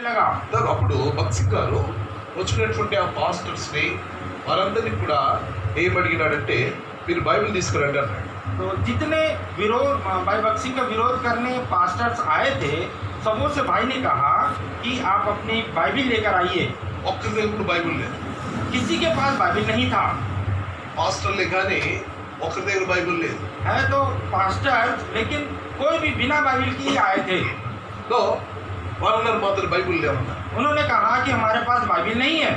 लगा। తను అప్పుడు భక్త్ సింగ్ గారు వచ్చినటువంటి ఆ పాస్టర్స్ని వారందరినీ కూడా ఏమడిగినాడంటే మీరు బైబిల్ తీసుకురండి అన్నాడు. तो जितने विरोध भाई भक्त सिंह का विरोध करने पास्टर्स आए थे, सबों से भाई ने कहा कि आप अपनी बाइबिल लेकर आइए। ఒక్కరి దగ్గర కూడా బైబిల్ లేదు. किसी के पास बाइबिल नहीं था। పాస్టర్లే కానీ ఒక్కరి దగ్గర బైబిల్ లేదు. है तो पास्टर्स, लेकिन कोई भी बिना बाइबिल के ही आए थे। సో వాళ్ళందరూ మాత్రం బైబిల్ లేవన్నారు. उन्होंने कहा कि हमारे पास बाइबिल नहीं है।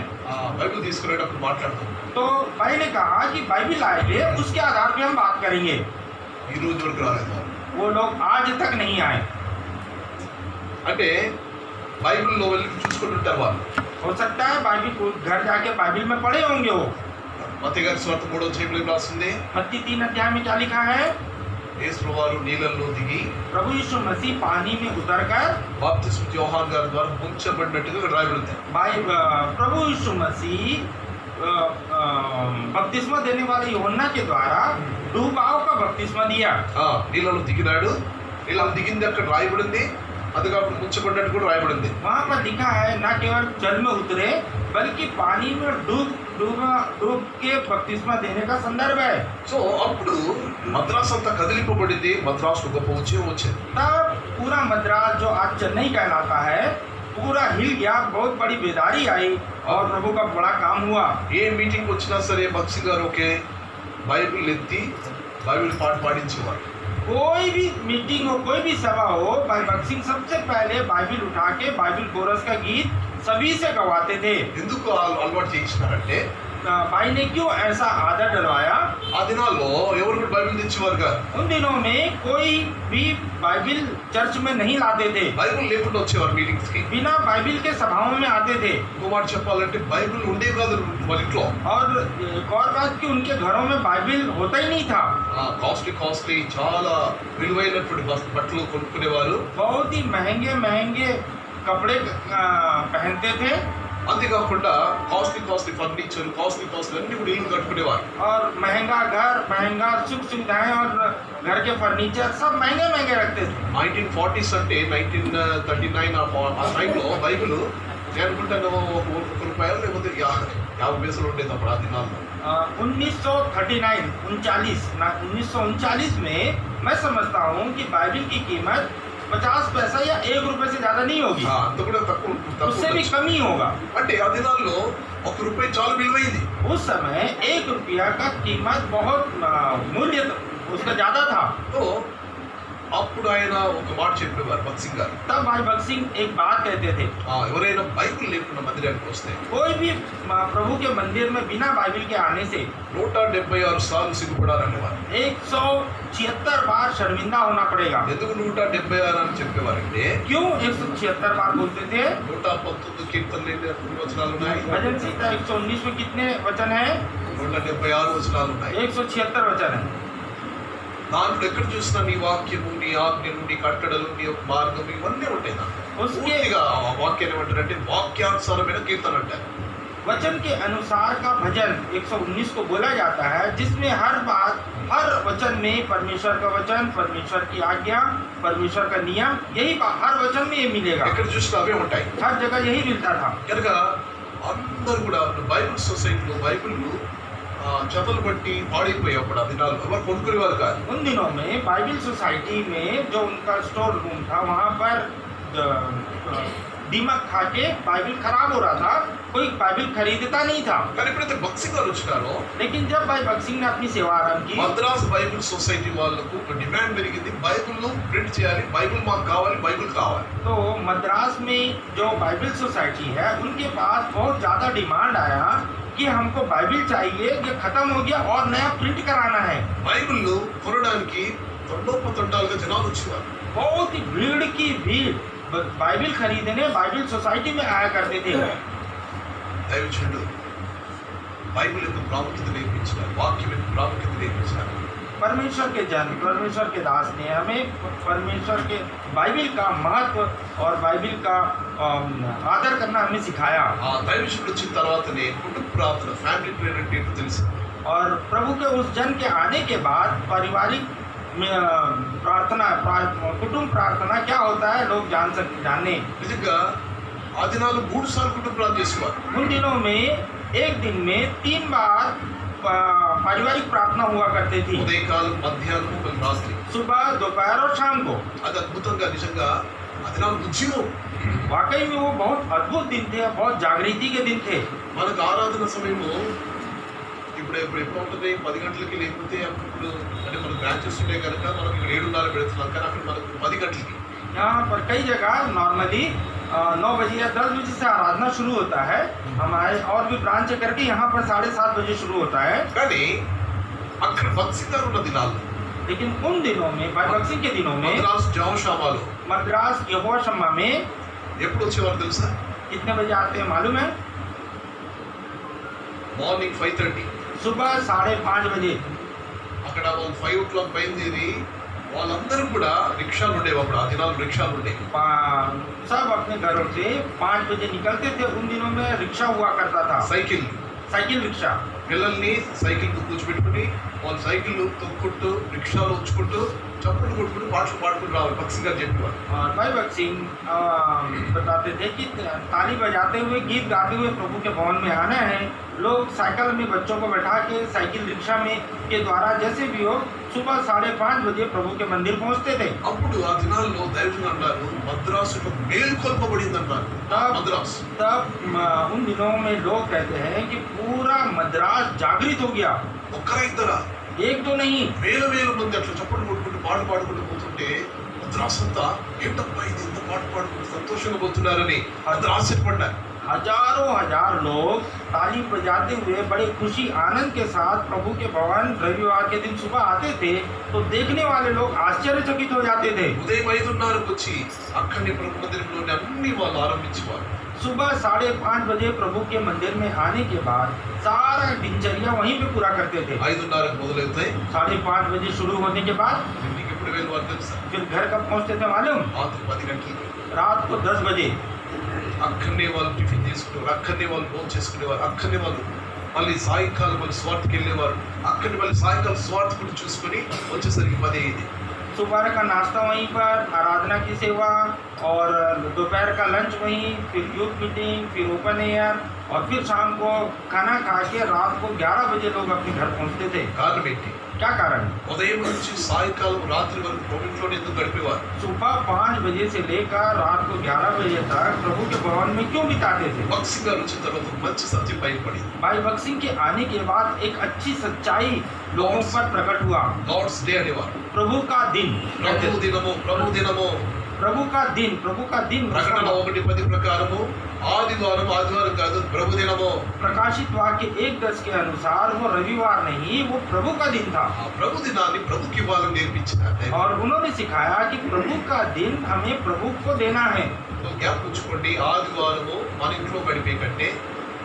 బైబిల్ తీసుకునేటప్పుడు మాట్లాడతాం. तो भाई ने कहा कि बाइबिल आएंगे, उसके आधार पे हम बात करेंगे। ఈ రోజు వరకు రాలేదు. वो लोग आज तक नहीं आए। అంటే బైబిల్లో వెళ్ళి చూసుకుంటుంటారు వాళ్ళు. हो सकता है बाइबिल को घर जाके बाइबिल में पढ़े होंगे वो। మత్తయి గారి సువార్త 3వ అధ్యాయంలో ఏం రాస్తుంది? मत्ती 3 अध्याय में क्या लिखा है? యేసు వారు నీళ్ళల్లో దిగి प्रभु यीशु मसीह पानी में उतरकर బాప్తిస్మ యోహాన్ గారి ద్వారా ముంచబడినట్టుగా ఇక్కడ రాయబడింది. भाई प्रभु यीशु मसीह बपतिस्मा देने वाले यूहन्ना के द्वारा डूबाव का बपतिस्मा दिया। నీళ్ళలో దిగినాడు. నీళ్ళలో దిగింది అక్కడ రాయబడింది. అది కాకుండా ముంచబడినట్టు కూడా రాయబడింది. वहाँ पर लिखा है न केवल जल में उतरे बल्कि पानी में डूब के बपतिस्मा देने का संदर्भ है। సో అప్పుడు మద్రాస్ అంతా కదిలింపబడింది. మద్రాసు గొప్ప ఉద్యమం వచ్చింది. तब पूरा मद्रास जो आज चेन्नई कहलाता है पूरा हिल गया, बहुत बड़ी बेदारी आई और प्रभु का बड़ा काम हुआ। ఏ మీటింగ్ వచ్చినా సరే భక్త్ సింగ్ గారు ఒకే బైబిల్ ఎత్తి బైబిల్ పాట పాడించేవారు. कोई भी मीटिंग हो, कोई भी सभा हो, भाई भक्त सिंह सबसे पहले बाइबिल उठा के बाइबिल कोरस का गीत सभी से गवाते थे। ఎందుకు అలవాటు చేయించినారంటే भाई ने क्यों ऐसा आदत डलवाया? ఆ దినాల్లో ఎవరు కూడా బైబిల్ తెచ్చేవారు కాదు. उन दिनों में कोई भी बाइबिल चर्च में नहीं लाते थे। బైబిల్ లేకుండా వచ్చేవారు మీటింగ్స్ కి. बिना बाइबिल के सभाओं में आते थे। ఇంకో మాట చెప్పాలంటే బైబిల్ ఉండేవి కాదు వాళ్ళ ఇంట్లో. और एक और बात कि उनके घरों में बाइबिल होता ही नहीं था। కాస్ట్లీ చాలా విలువైనటువంటి బట్టలు కొనుక్కునేవారు. बहुत ही महंगे महंगे कपड़े पहनते थे। అంతేకాకుండా కాస్ట్లీ ఫర్నిచర్ కాస్ట్లీ అన్ని కూడా ఇల్లు కట్టుకునేవారు. और महंगा घर, महंगा सुख सुविधाएं और घर के फर्नीचर सब महंगे महंगे रखते थे। 1940s అంటే 1939 ఆ టైంలో బైబిల్ నేను అనుకుంటాను ₹1 లేకపోతే 50 పైసలు ఉండేది అప్పుడు ఆ దినాల్లో. 1939 में मैं समझता हूँ कि बाइबिल की कीमत 50 पैसा या ₹1 से ज्यादा नहीं होगी। అంత కూడా తక్కువ उससे भी कम ही होगा। అంటే ఆ దినాల్లో ₹1 చాలా విలువైంది. उस समय ₹1 का कीमत बहुत मूल्य उसका ज्यादा था। तो అప్పుడు ఆయన ఒక మాట చెప్పేవారు భక్త్ సింగ్ గారు. तब भाई भक्त सिंह एक बात कहते थे, ఎవరైనా బైబిల్ లేకుండా మందిరానికి వస్తే कोई भी प्रभु के मंदिर में बिना बाइबिल के आने से 176 సార్లు సిగ్గుపడాలనేవారు. 176 बार शर्मिंदा होना पड़ेगा। ఎందుకు 176 అని చెప్పేవారంటే क्यों 176 बार बोलते थे? 119 కీర్తనలు వచనాలు ఉన్నాయి. भजन संहिता 119 में कितने वचन है? 176 వచనాలు ఉన్నాయి. 176 वचन है। దాంట్లో ఎక్కడ చూసినా నీ వాక్యము నీ ఆజ్ఞలు నీ కట్టడలు నీ యొక్క మార్గం ఇవన్నీ ఉంటాయి. उसके వాక్యాన్ని ఏమంటారంటే వాక్యానుసారమైన కీర్తన అంటారు. वचन के अनुसार का भजन 119 को बोला जाता है, जिसमें हर बात हर वचन में परमेश्वर का वचन, परमेश्वर की आज्ञा, परमेश्वर का नियम, यही हर वचन में ये मिलेगा। ఎక్కడ చూసినా అవే ఉంటాయి. हर जगह यही मिलता था। కనుక అందరూ కూడా బైబిల్ సొసైటీలో బైబిల్ చేతలు బట్టి పాడైపోయేప్పుడు ఆ దినాల్లో ఎవరు కొనుక్కునేవారు కాదు. उन दिनों में बाइबिल सोसाइटी में जो उनका स्टोर रूम था, वहाँ पर दीमक खा के बाइबिल खराब हो रहा था, कोई बाइबिल खरीदता नहीं था। కానీ ఎప్పుడైతే భక్త్ సింగ్ గారు వచ్చినారో लेकिन जब भाई भक्त सिंह ने अपनी सेवा आरंभ की, మద్రాస్ బైబిల్ సొసైటీ వాళ్ళకు ఒక డిమాండ్ పెరిగింది. బైబిల్ ప్రింట్ చేయాలి, బైబిల్ మాకు కావాలి, బైబిల్ కావాలి. तो मद्रास में जो बाइबिल सोसाइटी है उनके पास बहुत ज़्यादा डिमांड आया कि हमको बाइबिल चाहिए, ये खत्म हो गया और नया प्रिंट कराना है। బైబిల్ కొనడానికి తండోపతండాలుగా జనాలు వచ్చేవారు. बहुत ही भीड़ की भीड़ बाइबिल खरीदने बाइबिल सोसाइटी में आया करते थे। దైవజనుడు బైబిల్ యొక్క ప్రాముఖ్యత నేర్పించినారు, వాక్యం యొక్క ప్రాముఖ్యత నేర్పించినారు. परमेश्वर के जन, परमेश्वर के दास ने हमें परमेश्वर के बाइबिल का महत्व और बाइबिल का आदर करना हमें सिखाया। ఆ దైవజనుడు వచ్చిన తర్వాతనే కుటుంబ ప్రార్థన ఫ్యామిలీ ప్రేయర్ అంటే ఏంటో తెలుసు. और प्रभु के उस जन के आने के बाद पारिवारिक प्रार्थना, कुटुंब प्रार्थना क्या होता है लोग जाने। నిజంగా ఆ దినాలు 3 సార్లు కుటుంబ ప్రార్థన చేసేవారు. उन दिनों में एक दिन में 3 बार पारिवारिक प्रार्थना हुआ करती थी, ఉదయకాలం, మధ్యాహ్నం, మళ్ళీ రాత్రి. सुबह, दोपहर और शाम को। అది అద్భుతంగా నిజంగా ఆ దినాలు ఉద్యమం. वाकई में वो बहुत अद्भुत दिन थे, बहुत जागृति के दिन थे। మనకు ఆరాధన సమయము ఇప్పుడు ఎప్పుడు ఉంటుంది, 10 గంటలకి, లేకపోతే అప్పుడు అంటే మన బ్రాంచెస్ ఉంటే కనుక మనం 7:30 పెడుతున్నాం, కానీ అక్కడ మనకు 10 గంటలకి. यहाँ पर कई जगह नॉर्मली 9 बजे या 10 बजे से आराधना शुरू होता है। हमारे और भी ब्रांच करके यहाँ पर 7:30 बजे शुरू होता है। కానీ అక్కడ భక్తిగా ఉన్న దినాలు, लेकिन उन दिनों में, बक्सिंग के दिनों में, మద్రాస్ జోషామాలో मद्रास यहोवा शम्मा में ఎప్పుడు వచ్చేవారు తెలుసా? कितने बजे आते हैं मालूम है? మార్నింగ్ 5:30. सुबह 5:30 बजे। అక్కడ వాళ్ళు 5 o'clock బయలుదేరి వాళ్ళందరూ కూడా రిక్షాలు ఉండేవి. అప్పుడు ఆ దినాలు రిక్షాలు ఉండేవి. सब अपने घरों से 5 बजे निकलते थे। उन दिनों में रिक्शा हुआ करता था, సైకిల్ रिक्शा। పిల్లల్ని సైకిల్ కూర్చోబెట్టుకుని వాళ్ళు సైకిల్ తొక్కుంటూ రిక్షాలో వచ్చుకుంటూ చప్పులు కొట్టుకుంటూ పాటలు పాడుకుంటూ రావాలి. భక్తి గారు చెప్పేవారు. और भाई भगत सिंह बताते थे कि ताली बजाते हुए, गीत गाते हुए प्रभु के भवन में आना है। लोग साइकिल में बच्चों को बैठा के साइकिल रिक्शा में के द्वारा जैसे भी हो सुबह 5:30 बजे प्रभु के मंदिर पहुंचते थे। అప్పుడు ఆ దినాల్లో దైవజనులు అన్నారు మద్రాసు మేల్కొల్పబడింది అన్నారు. మద్రాస్ तब उन दिनों में लोग कहते हैं कि पूरा मद्रास जागृत हो गया। ఒక్కరా ఇద్దరా? एक तो नहीं, వేల మంది అట్లా చప్పట్లు కొట్టుకుంటూ పాటలు పాడుకుంటూ పోతుంటే మద్రాస్ అంతా ఏంటబ్బా ఇది ఇంత పాట పాడుకుంటూ సంతోషంగా పోతున్నారని అందరూ ఆశ్చర్యపడ్డారు. हजारों हजार लोग ताली बजाते हुए बड़े खुशी आनंद के साथ प्रभु के भवन रविवार के दिन सुबह आते थे, तो देखने वाले लोग आश्चर्यचकित हो जाते थे। ఉదయం 5:30కి వచ్చి అక్కడి ప్రభు మందిరంలోని అన్ని వాళ్ళు ఆరంభించేవారు. सुबह 5:30 बजे प्रभु के मंदिर में आने के बाद सारा दिनचर्या वहीं पे पूरा करते थे। 5:30కి మొదలవుతాయి. 5:30 बजे शुरू होने के बाद ఇంటికి ఎప్పుడు వెళ్ళేవారు తెలుసా? फिर घर कब पहुंचते थे मालूम? రాత్రి 10 గంటలకి. रात को 10 बजे। అక్కడనే వాళ్ళు టిఫిన్ చేసుకునేవారు, అక్కడనే వాళ్ళు భోజనం చేసుకునేవారు, అక్కడనే వాళ్ళు మళ్ళీ సాయంకాలం మళ్ళీ స్వార్థకి వెళ్ళేవారు, అక్కడి మళ్ళీ సాయంకాలం స్వార్థ కూడా చూసుకొని వచ్చేసరికి 10 అయింది. सुबह का नाश्ता वहीं पर, आराधना की सेवा, और दोपहर का लंच वहीं, फिर यूथ मीटिंग, फिर ओपन एयर, और फिर शाम को खाना खा के रात को 11 बजे लोग अपने घर पहुंचते थे। కారణం ఏంటి? क्या कारण? ఉదయం నుంచి సాయంకాలం రాత్రి వరకు ప్రభుత్వంలో ఎందుకు గడిపేవారు? सुबह 5 बजे से लेकर रात को 11 बजे तक प्रभु के भवन में क्यों बिताते थे? భక్తి గారు వచ్చిన తర్వాత ఒక మంచి సత్యం బయటపడింది. भाई भगत सिंह के आने के बाद एक अच्छी सच्चाई लोगों पर प्रकट हुआ। లార్డ్స్ డే అనేవారు. प्रभु का दिन, ప్రభు దినము, ప్రభు దినము. प्रभु का दिन, प्रभु का दिन। ప్రకటన 1:10 ప్రకారము ఆదివారం కాదు, ప్రభు దినము. प्रकाशित वाक्य 1:10 के अनुसार वो रविवार नहीं, वो प्रभु का दिन था। ఆ ప్రభు దినాన్ని ప్రభుకి ఇవ్వాలని నేర్పించినారు. और उन्होंने सिखाया कि प्रभु का दिन हमें प्रभु को देना है। జ్ఞాపకించుకోండి, ఆదివారము మన ఇంట్లో గడిపే కంటే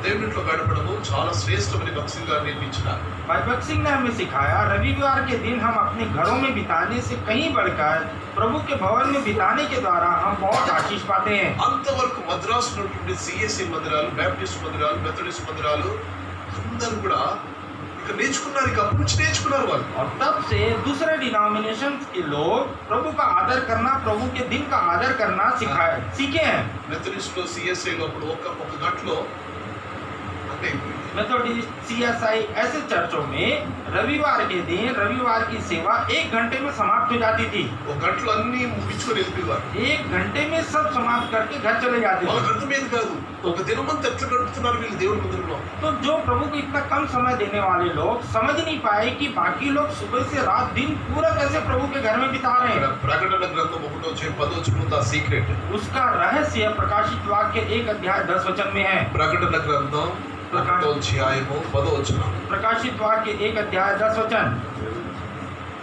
దేవుని ఇంట్లో గడపడము చాలా శ్రేష్టమని భక్తి గారు నేర్పించినారు. भाई भगत सिंह ने हमें सिखाया रविवार के दिन हम अपने घरों में बिताने से कहीं बढ़कर प्रभु के भवन में बिताने के द्वारा हम बहुत आशीष पाते हैं। అంతవరకు మద్రాసులో ఉన్నటువంటి సిఎస్సి మందిరాలు, బ్యాప్టిస్ట్ మందిరాలు, మెథడిస్ట్ మందిరాలు అందరూ కూడా ఇక నేర్చుకున్నారు. ఇక అప్పుడు నుంచి నేర్చుకున్నారు వాళ్ళు. और तब से दूसरे डिनोमिनेशन के लोग प्रभु का आदर करना, प्रभु के दिन का आदर करना सीखे हैं। మెథడిస్ట్ లో సిఎస్ఐలో అప్పుడు ఒక గంటలో అంటే मेथोडिस्ट, सीएसआई ऐसे चर्चों में रविवार के दिन रविवार की सेवा 1 घंटे में समाप्त हो जाती थी। ఒక గంటలో అన్ని ముగించుకొని వెళ్ళిపోయేవారు. 1 घंटे में सब समाप्त करके घर चले जाते थे। వాళ్ళకి అర్థమేది కాదు ఒక దినమంతా ఎట్లా గడుపుతున్నారు వీళ్ళు దేవుని మందిరంలో. तो जो प्रभु को इतना कम समय देने वाले लोग समझ नहीं पाए कि बाकी लोग सुबह से रात दिन पूरा कैसे प्रभु के घर में बिता रहे हैं। ప్రకటన గ్రంథం 1:10 సీక్రెట్, उसका रहस्य प्रकाशित वाक्य 1:10 में है। ప్రకటన గ్రంథం 1:10. प्रकाशित वाक्य 1:10।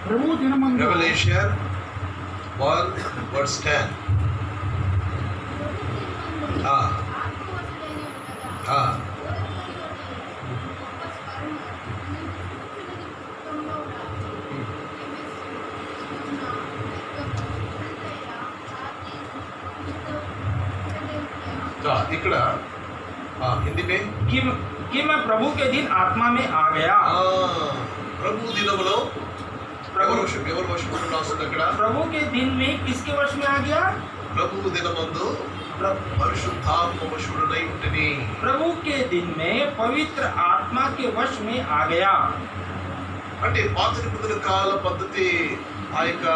प्रभु दिनमंదు Revelation 1:10. ఇక్కడ हिंदी में कि मैं प्रभु के दिन आत्मा में आ गया। ప్రభు దినములో ఎవరు వశం రాస్తుంది అక్కడ? प्रभु के दिन में किसके वश में आ गया? ప్రభు దినమందు పరిశుద్ధాత్మ వశుడనై ఉంటేనే प्रभु के दिन में पवित्र आत्मा के वश में आ गया। అంటే పాత నిబంధన కాల పద్ధతి ఆ యొక్క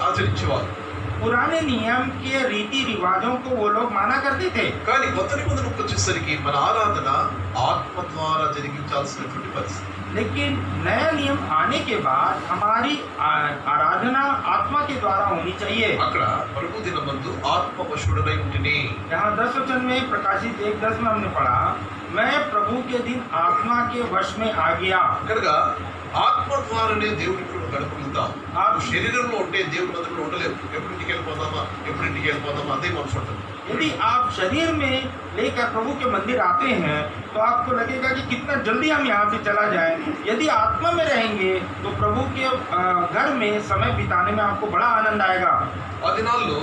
ఆచరించేవారు. पुराने नियम के रीति रिवाजों को वो लोग माना करते थे, కానీ కొత్త నిబంధనకు వచ్చేసరికి మన ఆరాధన ఆత్మ ద్వారా జరిగించాల్సినటువంటి పరిస్థితి. लेकिन नया नियम आने के बाद हमारी आराधना आत्मा के द्वारा होनी चाहिए। అక్కడ ప్రభు దినమందు ఆత్మ వశుడనై ఉంటేనే यहाँ 10 वचन में प्रकाशित 1:10 में हमने पढ़ा, मैं प्रभु के दिन आत्मा के वश में आ गया। కనుక ఆత్మ ద్వారానే దేవునికి గడపగలుగుతాం. శరీరంలో ఉంటే దేవుని మందిరంలో ఉండలేము. ఎప్పుడు ఇంటికి వెళ్ళిపోదామా అదే మనసు ఉంటుంది. यदि आप शरीर में लेकर प्रभु के मंदिर आते हैं तो आपको लगेगा कि कितना जल्दी हम यहाँ से चला जाएं। यदि आत्मा में रहेंगे तो प्रभु के घर में समय बिताने में आपको बड़ा आनंद आएगा। ఆ దినాల్లో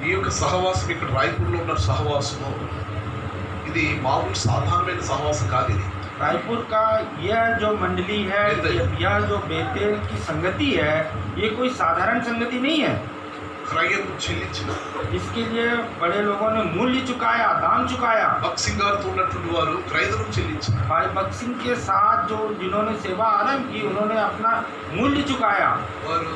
ఈ యొక్క సహవాసం ఇక్కడ రాయపూర్లో ఉన్న సహవాసము ఇది మామూలు సాధారణమైన సహవాసం కాదు. ఇది रायपुर का यह जो मंडली है, यह जो बेतेल की संगति है, ये कोई साधारण संगति नहीं है। క్రయం చెల్లించిన इसके लिए बड़े लोगों ने मूल्य चुकाया, दाम चुकाया। భక్సింగ్ గారితో ఉన్నటువంటి వారు క్రయధనం చెల్లించారు. भाई बक्सिंग के साथ जो जिन्होंने सेवा आरंभ की, उन्होंने अपना मूल्य चुकाया। వారు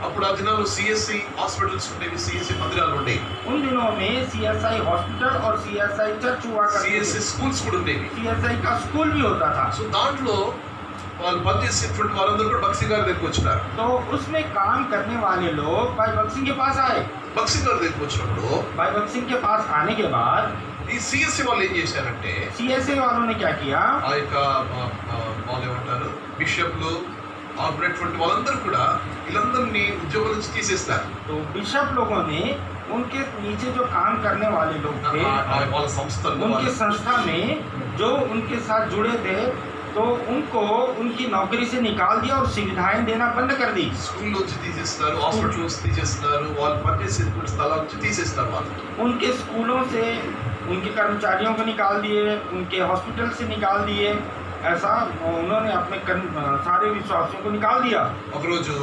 అప్పుడు ఆ దినాల్లో సిఎస్సి హాస్పిటల్స్ ఉండేవి, సిఎస్సి మందిరాలు ఉండేవి, उन दिनों में CSI हॉस्पिटल और CSI चर्च हुआ करते సిఎస్సి थे। స్కూల్స్ కూడా ఉండేవి. CSI का स्कूल भी होता था। సో దాంట్లో వాళ్ళు పనిచేసేటువంటి వారందరూ కూడా భక్సింగ్ గారి దగ్గరికి వచ్చినారు. तो उसमें काम करने वाले लोग भाई बक्सिंग के पास आए। భక్సింగ్ గారి దగ్గరికి వచ్చినప్పుడు भाई बक्सिंग के पास आने के बाद ఈ సిఎస్సి వాళ్ళు ఏం చేశారంటే CSI वालों ने क्या किया, ఆ యొక్క వాళ్ళు ఏమంటారు బిషప్లు ఆ ఉన్నటువంటి వాళ్ళందరూ కూడా వీళ్ళందరినీ ఉద్యోగం నుంచి తీసేస్తారు. तो बिशप लोगों ने उनके नीचे जो काम करने वाले लोग थे, వాళ్ళ సంస్థల్లో उनके संस्था में जो उनके साथ जुड़े थे, तो उनको उनकी नौकरी से निकाल दिया और सुविधाएं देना बंद कर दी। స్కూల్ నుంచి తీసేస్తారు, హాస్పిటల్ నుంచి తీసేస్తున్నారు, వాళ్ళు పనిచేసేటువంటి స్థలాల నుంచి తీసేస్తారు. వాళ్ళు उनके स्कूलों से उनके कर्मचारियों को निकाल दिए, उनके हॉस्पिटल से निकाल दिए। ऐसा उन्होंने अपने सारे विश्वासियों को निकाल दिया। ఒకరోజు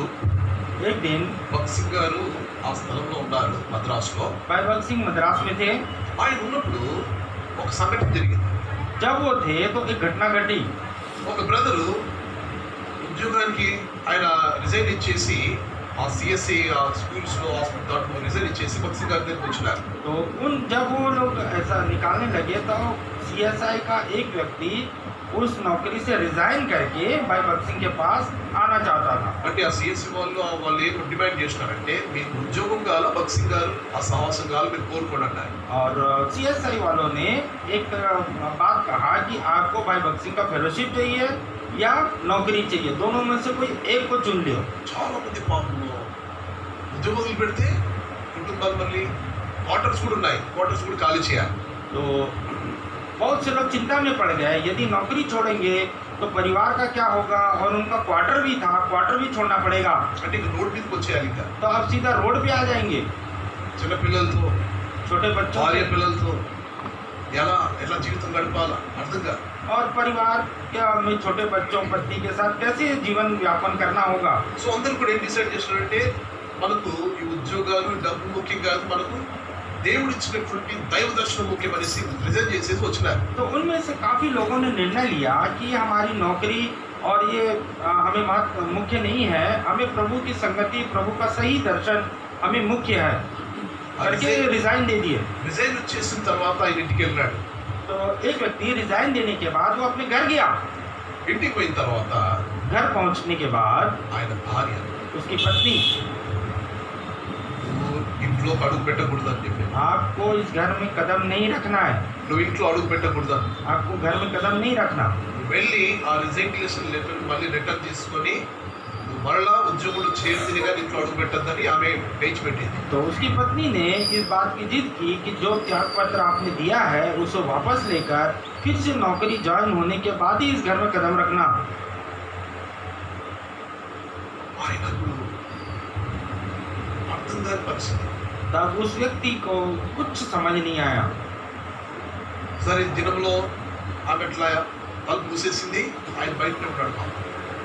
एक दिन భక్సింగ్ గారు ఆ స్థలంలో ఉన్నారు మద్రాసులో. भाई भगत सिंह मद्रास में थे। ఆయన ఉన్నప్పుడు ఒక సంఘటన జరిగింది. जब वो थे तो एक घटना घटी। ఒక బ్రదరు ఉద్యోగానికి ఆయన రిజైన్ ఇచ్చేసి ఆ సిఎస్సి స్కూల్స్లో హాస్పిటల్ దాంట్లో రిజైన్ ఇచ్చేసి భక్సింగ్ గారి దగ్గరికి వచ్చినారు. तो जब वो लोग ऐसा निकालने लगे तो CSI का एक व्यक्ति उस नौकरी से रिजाइन करके भाई भगत सिंह के पास आना चाहता था। అంటే ఆ సిఎస్సి వాళ్ళు ఏం డిమాండ్ చేసినారంటే మీకు ఉద్యోగం కావాల భక్సింగ్ గారు ఆ సహవాసం కావాలి మీరు కోరుకోండి అన్నారు. और CSI वालों ने एक बात कहा कि आपको भाई भगत सिंह का फेलोशिप चाहिए या नौकरी चाहिए, दोनों में से कोई एक को चुन लियो। చాలా మంది పాపము ఉద్యోగాలు పెడితే కుటుంబాలు మళ్ళీ క్వార్టర్స్ కూడా ఉన్నాయి, క్వార్టర్స్ కూడా ఖాళీ చేయాలి. तो बहुत से लोग चिंता में पड़ गए, यदि नौकरी छोड़ेंगे तो परिवार का क्या होगा, और उनका क्वार्टर भी था, क्वार्टर भी छोड़ना पड़ेगा। అంటే ఇంక రోడ్ మీదకి వచ్చేయాలి. ఇంకా तो अब सीधा रोड पे आ जाएंगे। చిన్న పిల్లలతో छोटे बच्चों భార్య से పిల్లలతో ఎట్లా జీవితం గడపాలా అర్థం కాదు. और परिवार में छोटे बच्चों पत्नी के साथ कैसे जीवन यापन करना होगा। సో అందరూ కూడా ఏం డిసైడ్ చేస్తున్నారంటే మనకు ఈ ఉద్యోగాలు డబ్బు ముఖ్యం కాదు, మనకు దేవుడు ఇచ్చినటువంటి దైవ దర్శనం ముఖ్యం అనేసి రిజైన్ చేసేసి వచ్చినారు. तो उनमें से काफ़ी लोगों ने निर्णय लिया कि हमारी नौकरी और ये हमें मुख्य नहीं है, हमें प्रभु की संगति, प्रभु का सही दर्शन हमें मुख्य है करके रिजाइन दे दिए। రిజైన్ చేసిన తర్వాత ఆయన ఇంటికి వెళ్ళాడు. तो एक व्यक्ति रिजाइन देने के बाद वो अपने घर गया। ఇంటికి పోయిన తర్వాత घर पहुंचने के बाद ఆయన భార్య उसकी पत्नी, నువ్వు ఇంట్లో అడుగు పెట్టకూడదు అని చెప్పి, आपको इस घर में कदम नहीं रखना है, నువ్వు ఇంట్లో అడుగు పెట్టకూడదు, आपको घर में कदम नहीं रखना। వెళ్ళి ఆ రిజైగ్నేషన్ లెటర్ మళ్ళీ రిటర్న్ తీసుకొని నువ్వు మరలా ఉద్యోగులు చేరితే కానీ ఇంట్లో అడుగు పెట్టద్దని ఆమె పేచి పెట్టింది. तो उसकी पत्नी ने इस बात की जिद की कि जो त्याग पत्र आपने दिया है उसे वापस लेकर फिर से नौकरी ज्वाइन होने के बाद ही इस घर में कदम रखना। ఆయనకు అర్థం కాని పరిస్థితి. तब उस व्यक्ति को कुछ समझ नहीं आया। సరే దినంలో ఆమె ఎట్లా తలుపు మూసేసింది, ఆయన బయటనే ఉన్నాడు.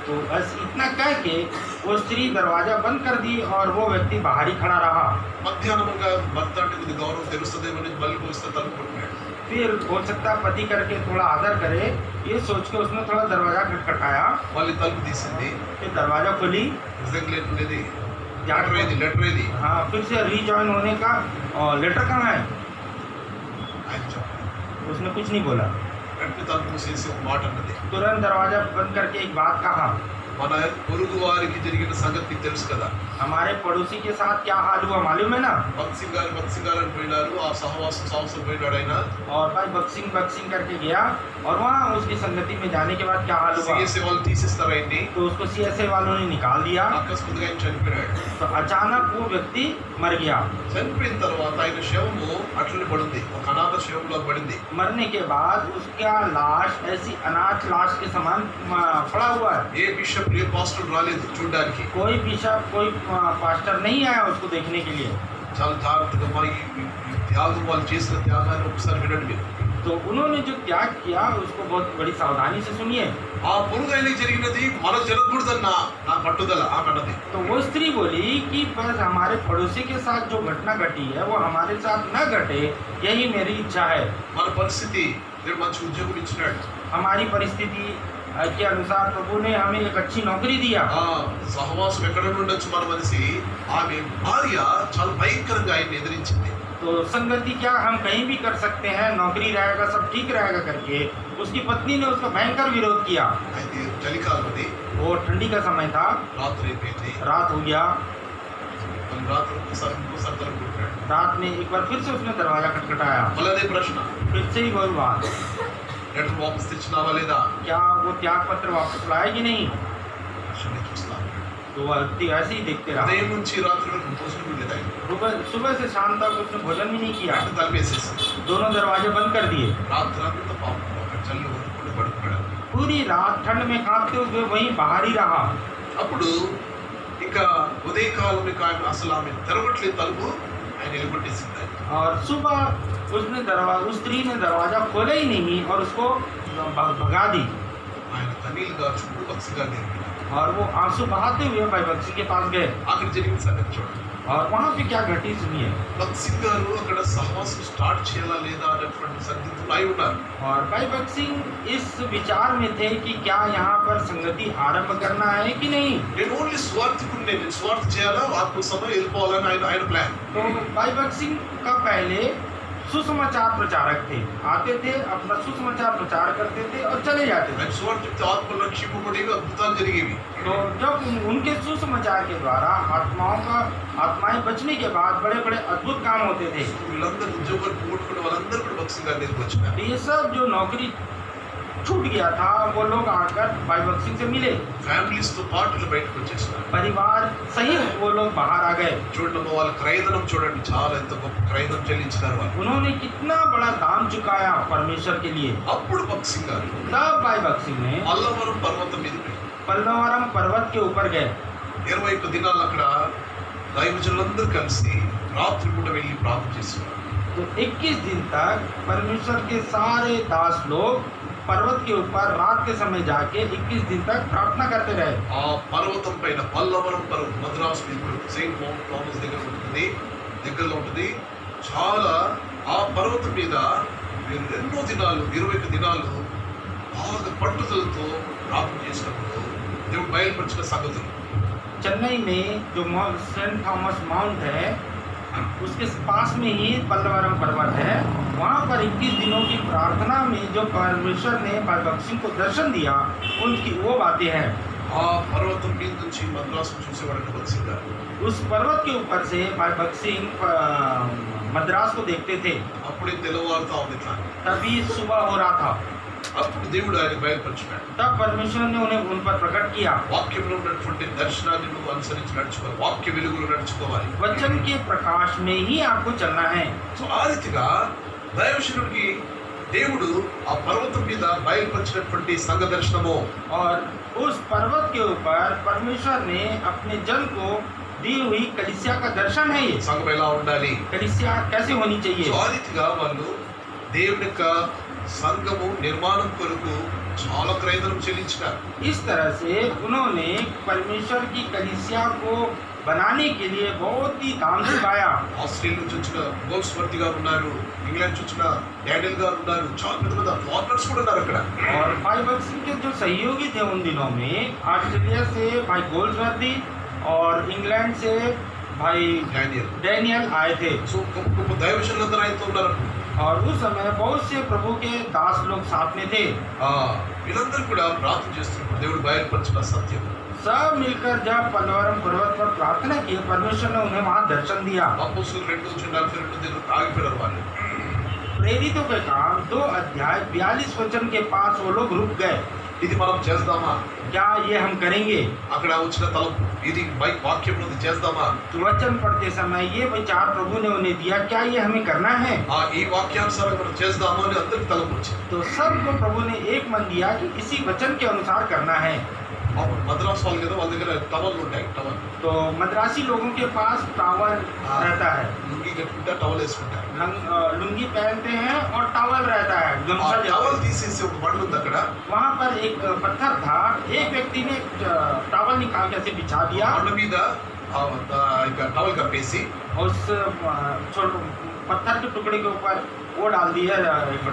तो बस इतना कह के वो स्त्री दरवाजा बंद कर दी और वो व्यक्ति बाहर ही खड़ा रहा। మధ్యాహ్నంగా భర్త అంటే కొద్ది గౌరవం తెలుస్తుందేమని బల్లి పోస్తే తలుపు కొట్టాడు. फिर हो सकता है पति करके थोड़ा आदर करे, ये सोच के उसने थोड़ा दरवाजा खटखटाया। మళ్ళీ తలుపు తీసింది. फिर दरवाजा खुली। నిజంగా లేదు లెటర్ ఏది हाँ, फिर से रीजॉइन होने का लेटर कहाँ है? ఆయన చెప్పాడు. उसने कुछ नहीं बोला। వెంటనే తలుపు మూసేసి ఒక మాట అన్నది. तुरंत दरवाजा बंद करके एक बात कहा, మన పొరుగు వారికి జరిగిన సంగతి మీకు తెలుసు కదా. हमारे पड़ोसी के साथ क्या हाल हुआ मालूम है ना? భక్సింగ్ గారు అని పోయినారు. ఆ సహవాసం పోయినాడు ఆయన. और भाई बक्सिंग करके गया और वहाँ उसकी संगति में जाने के बाद क्या हाल हुआ? సిఎస్ఏ వాళ్ళు తీసేస్తారు ఆయన్ని. तो उसको CSA वालों ने निकाल दिया। అకస్మాత్తుగా ఆయన చనిపోయాడు. तो अचानक वो व्यक्ति मर गया। చనిపోయిన తర్వాత ఆయన శవము అట్లనే పడింది. ఒక అనాథ శవంలో పడింది. मरने के बाद उसका लाश ऐसी अनाथ लाश के समान पड़ा हुआ है। ఏ బిషప్ ఏ పాస్టర్ రాలేదు చూడడానికి. कोई बिशप कोई पास्टर नहीं आया उसको देखने के लिए। చాలా జాగ్రత్తగా మరి ఈ త్యాగం వాళ్ళు చేసిన త్యాగాన్ని ఒకసారి వినండి మీరు. तो उन्होंने जो त्याग किया उसको बहुत बड़ी सावधानी से सुनिए। ఆ పొరుగు ఆయనకి జరిగినది మన జరగకూడదన్న నా పట్టుదల ఆమె అన్నది. तो वो स्त्री बोली कि बस हमारे पड़ोसी के साथ जो घटना घटी है वो हमारे साथ न घटे, यही मेरी इच्छा है। మన పరిస్థితి దేవుడు మంచి ఉద్యోగం ఇచ్చినాడు. हमारी परिस्थिति के अनुसार प्रभु ने हमें एक अच्छी नौकरी दिया। సహవాసం ఎక్కడ ఉండొచ్చు మన మనిషి. ఆమె భార్య చాలా భయంకరంగా ఆయన్ని ఎదిరించింది. तो संगति क्या हम कहीं भी कर सकते हैं, नौकरी रहेगा सब ठीक रहेगा करके उसकी पत्नी ने उसका भयंकर विरोध किया। అయితే చలికాలం అది. वो ठंडी का समय था, రాత్రి అయిపోయింది. रात हो गया। మళ్ళీ రాత్రి ఇంకోసారి తలుపు కొట్టాడు. रात में एक बार फिर से उसने दरवाजा खटखटाया। మళ్ళీ అదే ప్రశ్న. फिर से ही वही बात, లెటర్ వాపస్ తెచ్చినావా లేదా? क्या वो त्याग पत्र वापस लाया कि नहीं? ప్రశ్న చూస్తాను. तो वह व्यक्ति ऐसे ही देखते रहा। ఉదయం నుంచి రాత్రి వరకు భోజనం కూడా లేదు. सुबह से शाम तक उसने भोजन भी नहीं किया। తలుపేసేసి दोनों दरवाजे बंद कर दिए। రాత్రి అంతా పాపం అక్కడ చల్లి వదులుకొని పడుకున్నాడు. पूरी रात ठंड में कांपते हुए वहीं बाहर ही रहा। అప్పుడు ఇంకా ఉదయకాలం అసలు ఆమె తెరవట్లేదు తలుపు. ఆయన నిలబెట్టేసింది. और सुबह उसने उस स्त्री ने दरवाजा खोला ही नहीं और उसको भगा दी। ఆయన కన్నీళ్ళు గార్చుకుంటూ బక్సి గారి దగ్గరికి और वो आंसू बहाते हुए भाई बक्सी के पास गए। అక్కడ జరిగిన సంగతి చూడండి. और वहाँ पे क्या घटी सुनिए। బక్సి గారు అక్కడ సహవాసం స్టార్ట్ చేయాలా లేదా అనేటువంటి సందిగ్ధులు అయి ఉన్నారు. और भाई बक्सी इस विचार में थे कि क्या यहाँ पर संगति आरंभ करना है कि नहीं। నేను ఓన్లీ స్వార్థకుడిని. నేను స్వార్థ చేయాలా ఆత్మ సమయం వెళ్ళిపోవాలని ఆయన ప్లాన్. तो भाई बक्सी का पहले सुसमाचार प्रचारक थे, आते थे अपना सुसमाचार प्रचार करते थे और चले जाते थे। ఆయన స్వార్థ చెప్తే ఆత్మలు రక్షింపబడేవి, అద్భుతాలు జరిగేవి. तो जब उनके सुसमाचार के द्वारा आत्माएं बचने के बाद बड़े बड़े अद्भुत काम होते थे। వీళ్ళందరూ ఉద్యోగాలు పోగొట్టుకున్న వాళ్ళందరూ కూడా బక్సి గారి దగ్గరికి వచ్చినారు. ये सब जो नौकरी छूट गया था वो लोग आकर भाई बक्सी से मिले। ఫ్యామిలీస్ తో పాటు ఇలా బయటకు వచ్చేసినారు. परिवार सहित वो लोग बाहर आ गए। చూడండి వాళ్ళ క్రయధనం చూడండి. చాలా ఎంత గొప్ప క్రయధనం చెల్లించినారు వాళ్ళు. उन्होंने कितना बड़ा दाम चुकाया परमेश्वर के लिए। అప్పుడు బక్సి గారు तब भाई बक्सी ने పల్లవరం పర్వతం మీదకి पल्लवरम पर्वत के ऊपर गए। 21 దినాలు అక్కడ దైవజనులందరూ కలిసి రాత్రి పూట వెళ్ళి ప్రార్థన చేస్తున్నారు. तो 21 दिन तक परमेश्वर के सारे दास लोग पर्वत के ऊपर रात के समय जाके 21 दिन तक प्रार्थना करते रहे। ఆ పర్వతం పైన పల్లవరం పర్వతం మద్రాసు సెయింట్ థామస్ దగ్గరలో ఉంటుంది. చాలా ఆ పర్వతం మీద మీరు ఎన్నో దినాలు 21 దినాలు బాగా పట్టుదలతో ప్రార్థన చేసినప్పుడు దేవుడు బయలుపరిచిన సంగతులు. चेन्नई में जो सेंट थॉमस माउंट है उसके पास में ही पल्लवरम पर्वत है। वहाँ पर 21 दिनों की प्रार्थना में जो परमेश्वर ने भाई बक्सी को दर्शन दिया उनकी वो बातें हैं। ఆ పర్వతం మీద నుంచి మద్రాసు చూసేవాడు బక్సి గారు. उस पर्वत के ऊपर से भाई बक्सी मद्रास को देखते थे। అప్పుడే తెల్లవారుతా ఉంది ఇట్లా. तभी सुबह हो रहा था। అప్పుడు దేవుడు ఆయన బయలుపరిచాడు. तब परमेश्वर ने उन्हें उन पर प्रकट किया। వాక్యంలో ఉన్నటువంటి దర్శనాన్ని నువ్వు అనుసరించి నడుచుకోవాలి. వాక్య వెలుగులో నడుచుకోవాలి. वचन के प्रकाश में ही आपको चलना है। సో ఆ రీతిగా దైవజనుడికి దేవుడు ఆ పర్వతం మీద బయలుపరిచినటువంటి సంఘ దర్శనము. और उस पर्वत के ऊपर परमेश्वर ने अपने जन को दी हुई कलीसिया का दर्शन है। ये సంఘం ఎలా ఉండాలి, कलीसिया कैसे होनी चाहिए। సో ఆ రీతిగా వాళ్ళు దేవుని యొక్క సంఘము నిర్మాణం కొరకు చాలా క్రయధనం చెల్లించినారు. इस तरह से उन्होंने परमेश्वर की कलीसिया को बनाने के लिए बहुत ही दाम चुकाया। ఆస్ట్రేలియా నుంచి వచ్చిన గోల్స్వర్తి గారు ఉన్నారు, ఇంగ్లాండ్ నుంచి వచ్చిన డానియల్ గారు ఉన్నారు, చాలా పెద్ద పెద్ద ఫార్మర్స్ కూడా ఉన్నారు అక్కడ. और भाई बक्सिंग के जो सहयोगी थे उन दिनों में ऑस्ट्रेलिया से भाई गोल्सवर्दी और इंग्लैंड से भाई डैनियल आए थे। సో గొప్ప దైవజనులందరూ ఆయనతో ఉన్నారు. और उस समय बहुत से प्रभु के दास लोग साथ में थे। వీళ్ళందరూ కూడా ప్రార్థన చేస్తున్నప్పుడు దేవుడు బయలుపరిచిన సత్యం, सब मिलकर जब पलवरम पर्वत पर प्रार्थना की, परमेश्वर ने उन्हें वहां दर्शन दिया। అపోస్తలుల 2:42 దగ్గర ఆగిపోయారు వాళ్ళు. प्रेरितों के काम 2 अध्याय 42 वचन के पास वो लोग रुक गए। ఇది మనం చేద్దామా, क्या ये हम करेंगे? అక్కడ వచ్చిన తలంపు ఇది వాక్యం నుండి చేద్దామా, वचन पढ़ते समय ये विचार प्रभु ने उन्हें दिया, क्या ये हमें करना है? ఈ వాక్యానుసారం మనం చేద్దామా అని అందరికి తలంపు వచ్చింది. तो सबको प्रभु ने एक मन दिया कि इसी वचन के अनुसार करना है। మద్రాసు వాళ్ళు కదా, వాళ్ళ దగ్గర టవల్ ఉంటాయి. టవల్ तो मद्रासी लोगों के पास टावल रहता है, లుంగి కట్టుకుంటే టవల్ వేసుకుంటారు. लुंगी पहनते हैं और टावल रहता है, ఆ गमछा టవల్ जैसे। తీసేసి ఒక బండ ఉంది అక్కడ, वहाँ पर एक पत्थर था, एक व्यक्ति ने टावल निकाल के ऐसे बिछा दिया బండ మీద ఇక టవల్ కప్పేసి और उस पत्थर के टुकड़े के ऊपर वो डाल दिया,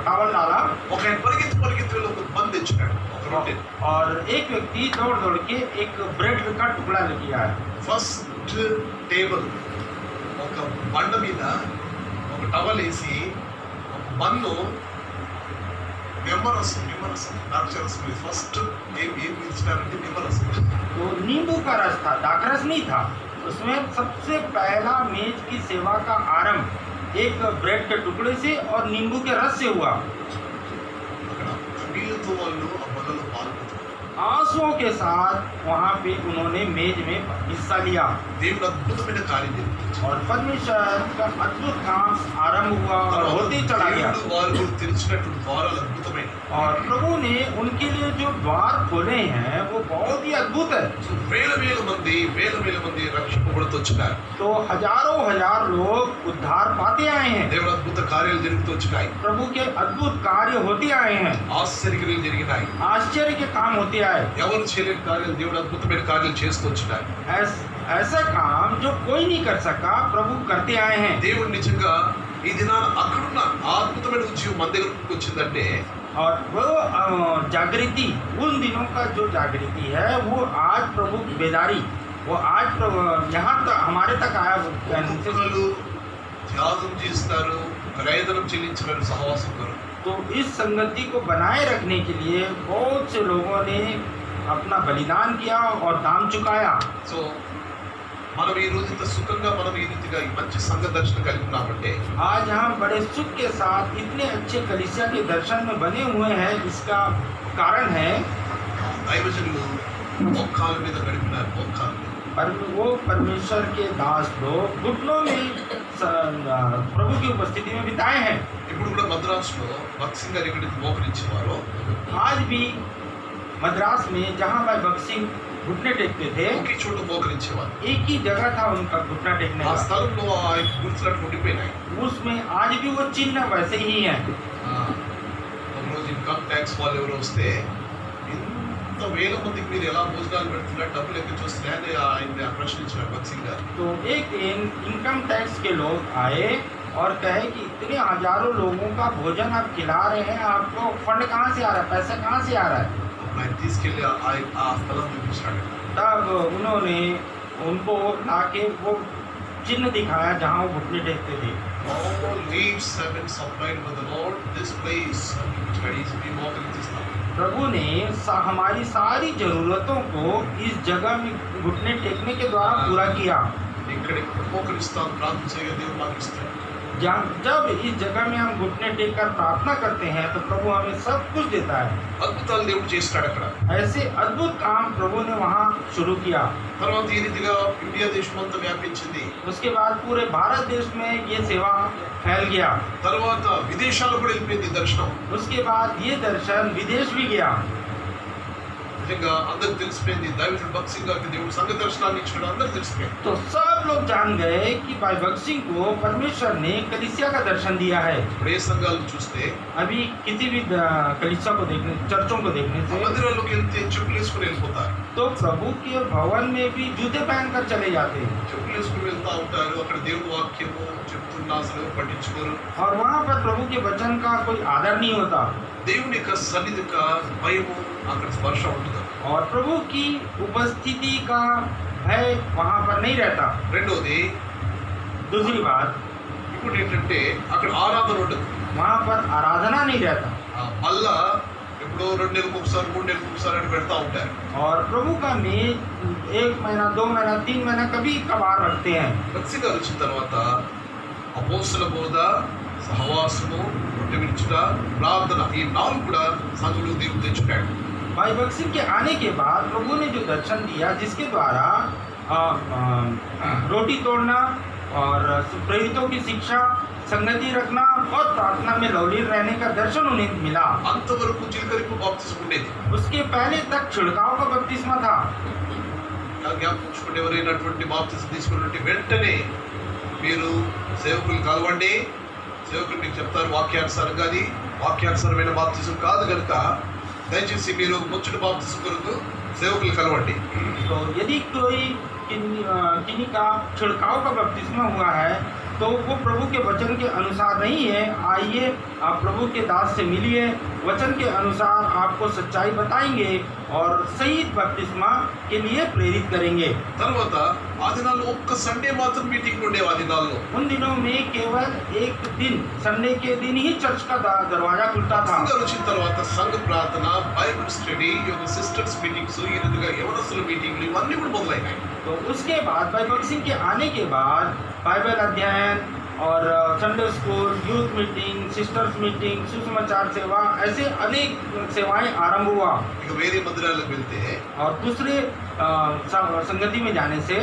टावल डाला। ఒక ఆయన పరిగెత్తి ఒక బంద్ తెచ్చున్నాడు, ఒక రొట్టె. और एक व्यक्ति दौड़ दौड़ के एक ब्रेड का टुकड़ा किया है। ఫస్ట్ టేబుల్ ఒక బండ మీద ఒక టవల్ వేసి ఒక బన్ను నిమ్మరసం ద్రాక్షరసం ఫస్ట్ ఏం ఇచ్చినారంటే నిమ్మరసం. तो नींबू का रस था, दाखरस नहीं था। उसमें सबसे पहला मेज की सेवा का आरंभ एक ब्रेड के टुकड़े से और नींबू के रस से हुआ। అక్కడ వీళ్ళతో వాళ్ళు ఆ బలలో పాల్గొంటారు. आंसुओं के साथ वहाँ पे उन्होंने मेज में हिस्सा लिया దేవుడు అద్భుతమైన కార్యం జరిగించాడు. और परमेश्वर का अद्भुत काम आरंभ हुआ और होते ही चला गया। దేవుడు వారు తెరిచినట్టు ద్వారాలు అద్భుతమైన. और प्रभु ने उनके लिए जो द्वार खोले हैं वो बहुत ही अद्भुत है। సో వేల వేల మంది రక్షింపబడుతూ వచ్చినారు. तो हजारों हजार लोग उद्धार पाते आए हैं, దేవుడు అద్భుత కార్యాలు జరుగుతూ వచ్చినాయి. प्रभु के अद्भुत कार्य होते आए हैं, ఆశ్చర్యక్రియలు జరిగినాయి. आश्चर्य के काम होते आए। ఎవరు చేయలేని కార్యాలు దేవుడు అద్భుతమైన కార్యాలు చేస్తూ వచ్చినాయి. ऐसा काम जो कोई नहीं कर सका प्रभु करते आए हैं। దేవుడు నిజంగా ఈ దినాన అక్కడున్న ఆ అద్భుతమైన ఉద్యోగం మన దగ్గరకు వచ్చిందంటే और वो जागृति, उन दिनों का जो जागृति है वो आज प्रभु की बेदारी, वो आज यहाँ तक हमारे तक आया। ఒక్కొక్కరు త్యాగం చేస్తారు, క్రయధనం చెల్లించిన సహవాసం కొరకు. तो इस संगति को बनाए रखने के लिए बहुत से लोगों ने अपना बलिदान किया और दाम चुकाया। సో మనం ఈ రోజు ఇంత సుఖంగా మనం ఈ రీతిగా ఈ మంచి సంఘ దర్శనం కలిగి ఉన్నామంటే आज हम बड़े सुख के साथ इतने अच्छे कलीसिया के दर्शन में बने हुए हैं, इसका कारण है దైవజనులు మోకాళ్ళ మీద గడిపినారు. మోకాళ్ళ మీద पर वो परमेश्वर के दास लोग घुटनों में प्रभु की उपस्थिति में बिताए हैं। ఇప్పుడు కూడా మద్రాసులో భక్సింగ్ గారు ఎక్కడికి మోకరించేవారో आज भी मद्रास में जहाँ भाई बक्सिंग घुटने टेकते थे, ఒకే చోట మోకరించేవారు. एक ही जगह था उनका घुटना टेकने ఆ का। స్థలంలో ఆ గుర్తులట్లు ఉండిపోయినాయి. उसमें आज भी वो चिन्ह वैसे ही है। ఒకరోజు ఇన్కమ్ ట్యాక్స్ వాళ్ళు ఎవరు వస్తే ఇంత వేల మందికి మీరు ఎలా భోజనాలు పెడుతున్నారు, డబ్బులు ఎక్కడ చూస్తున్నాయని ఆయన ప్రశ్నించారు భక్సింగ్ గారు. तो एक दिन इनकम टैक्स के लोग आए और कहे कि इतने हजारों लोगों का भोजन आप खिला रहे हैं, आपको फंड कहाँ से आ रहा है, पैसा कहाँ से आ रहा है? అప్పుడు ఆయన తీసుకెళ్ళి ఆ స్థలం చూపించాడు. तब उन्होंने उनको लाके वो चिन्ह दिखाया जहाँ वो घुटने टेकते थे। All needs have been supplied by the Lord. This place which had easily walked in this town. प्रभु ने हमारी सारी जरूरतों को इस जगह में घुटने टेकने के द्वारा पूरा किया। ఇక్కడ మోకరిస్తాం, ప్రార్థన చేయగా దేవుడు మాకు ఇస్తాడు. जब इस जगह में हम घुटने टेक कर प्रार्थना करते हैं तो प्रभु हमें सब कुछ देता है। అద్భుతాలు దేవుడు చేస్తాడు అక్కడ. ऐसे अद्भुत काम प्रभु ने वहाँ शुरू किया। తర్వాత ఈ రీతిగా ఇండియా దేశం అంతా వ్యాపించింది. उसके बाद पूरे भारत देश में ये सेवा फैल गया। తర్వాత విదేశాలు కూడా వెళ్ళిపోయింది దర్శనం. उसके बाद ये दर्शन विदेश भी गया। ముఖ్యంగా అందరికి తెలిసిపోయింది దైవజుడు భక్త్ సింగ్ గారికి దేవుడు సంఘ దర్శనాన్ని ఇచ్చాడు, అందరికి తెలిసిపోయింది. तो सब लोग जान गए कि भाई भगत सिंह को परमेश्वर ने कलीसिया का दर्शन दिया है। ఇప్పుడు ఏ సంఘాలను చూస్తే अभी किसी भी कलीसिया को देखने, चर्चों को देखने ఆ से మందిరాల్లోకి వెళ్తే చెప్పులు వేసుకుని వెళ్ళిపోతారు. तो प्रभु के भवन में भी जूते पहनकर चले जाते हैं చెప్పులు వేసుకుని వెళ్తా ఉంటారు. అక్కడ దేవుడు వాక్యము చెప్తున్నా అసలు పట్టించుకోరు. और वहाँ पर प्रभु के वचन का कोई आदर नहीं होता దేవుని యొక్క సన్నిధి యొక్క భయము అక్కడ స్పర్శ ఉంటుంది. और प्रभु की उपस्थिति का भय वहाँ पर नहीं रहता। రెండోది दूसरी बात, ఇప్పుడు ఏంటంటే అక్కడ ఆరాధన ఉండదు. वहाँ पर आराधना नहीं रहता మళ్ళా ఎప్పుడో 2 నెలలకు ఒకసారి 3 నెలలకు ఒకసారి అని పెడతా ఉంటారు. और प्रभु का मेज 1 महीना 2 महीना 3 महीना कभी कभार रखते हैं। భక్తి గారు వచ్చిన తర్వాత అపోస్తల బోధ, సహవాసము, రొట్టె విరుచుట, ప్రార్థన ఈ 4 కూడా సంఘంలో దేవుడు తెచ్చుకున్నాడు. भाई भगत सिंह के आने के बाद प्रभु ने जो दर्शन दिया, जिसके द्वारा रोटी तोड़ना और प्रेरितों की शिक्षा, संगति रखना और प्रार्थना में लवलीन रहने का दर्शन उन्हें मिला। అంతవరకు చిలకరింపు బాప్తిసం ఉండేది. उसके पहले तक छिड़काव का बपतिस्मा था। జ్ఞాపకం ఎవరైనటువంటి బాప్తిసం తీసుకున్నటువంటి వెంటనే మీరు సేవకులు కలవండి, సేవకులు మీకు చెప్తారు వాక్యానుసారంగా, అది వాక్యానుసారమైన బాప్తిసం కాదు కనుక దయచేసి మీరు ముచ్చట బాప్తిసం కొరకు సేవకులు కలవండి. तो यदि कोई किन्हीं का छिड़काव का बपतिस्मा हुआ है तो वो प्रभु के वचन के अनुसार नहीं है। आइए, आप प्रभु के दास से मिलिए, वचन के अनुसार आपको सच्चाई बताएंगे और सही बपतिस्मा के लिए प्रेरित करेंगे। తర్వాత ఆ దినాల్లో ఒక్క సండే మాత్రం మీటింగ్ ఉండేవి. ఆ దినాల్లో उन दिनों में केवल एक दिन, संडे के दिन ही चर्च का दरवाजा खुलता था। సంఘం వచ్చిన తర్వాత సంఘ ప్రార్థన, బైబిల్ స్టడీ, యోగ సిస్టర్స్ మీటింగ్స్, ఈ విధంగా యవనస్తుల మీటింగ్లు ఇవన్నీ కూడా మొదలైనాయి. तो उसके बाद भाई भगत सिंह के आने के बाद बाइबल अध्ययन और Sunday school, youth meeting, sisters meeting, सुसमाचार सेवा, ऐसे अनेक सेवाएं आरंभ हुआ। ఇక వేరే మందిరాలకు వెళ్తే और दूसरे संगति में जाने से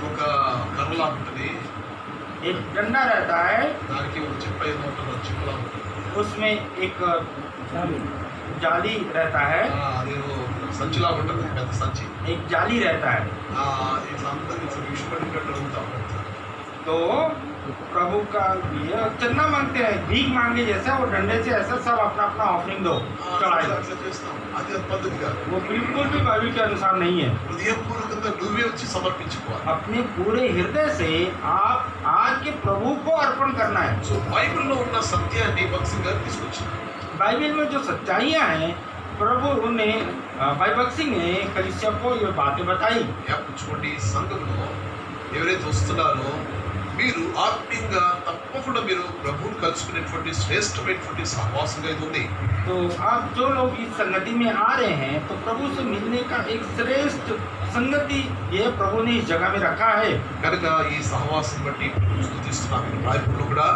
ఒక కర్రలా ఉంటుంది, एक डंडा रहता है, దానికి ఒక చిప్ప ఏదో ఉంటుంది, చిప్పలా ఉంటుంది. उसमें एक जाली रहता है, అదేదో సంచిలా ఉంటుంది, పెద్ద సంచి. एक जाली रहता है। ఇట్లా అందరికి ఇట్లా విషపడినట్టు అడుగుతా ఉంటారు. तो प्रभु का ये चंदा मांगते हैं, भीख मांगे जैसा, वो डंडे से ऐसा सब अपना अपना ऑफरिंग दो चढ़ाई। అట్లా చేస్తాం. అది పద్ధతి కాదు. वो बिल्कुल भी बाइबल के अनुसार नहीं है। హృదయపూర్వకంగా నువ్వే వచ్చి సమర్పించుకోవాలి. अपने पूरे हृदय से आप आज के प्रभु को अर्पण करना है। సో బైబిల్లో ఉన్న సత్యాన్ని భక్త్ సింగ్ గారు తీసుకొచ్చారు. बाइबल में जो सच्चाइयाँ हैं, प्रभु ने भाई भगत सिंह ने कलीसिया को ये बातें बताई। జ్ఞాపించుకోండి, సంఘంలో ఎవరైతే వస్తున్నారో మీరు ఆత్మీయంగా తప్పకుండా మీరు ప్రభువుని కలుసుకునేటువంటి శ్రేష్టమైనటువంటి సహవాసంగా ఇది ఉంది. तो आप जो लोग इस संगति में आ रहे हैं, तो प्रभु से मिलने का एक श्रेष्ठ संगति ये प्रभु ने इस जगह में रखा है। కనుక ఈ సహవాసం బట్టి స్తుతిస్తున్నాం. రాయపూర్లో కూడా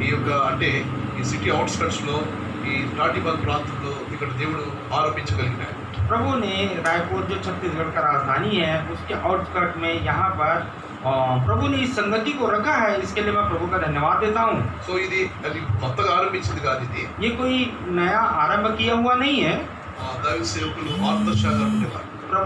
ఈ యొక్క అంటే ఈ సిటీ అవుట్స్కట్స్ లో ఈ టాటిబాగ్ ప్రాంతంలో ఇక్కడ దేవుడు ఆరోపించగలిగినాడు. प्रभु ने रायपुर जो छत्तीसगढ़ का राजधानी है, उसके आउटस्कर्ट में यहाँ पर प्रभु ने इस संगति को रखा है। इसके लिए मैं प्रभु का धन्यवाद देता हूँ। సో ఇది అది కొత్తగా ఆరంభించింది కాదు, ఇది ये कोई नया आरंभ किया हुआ नहीं है। దైవ సేవకులు మార్గదర్శకులు ఉండేవారు.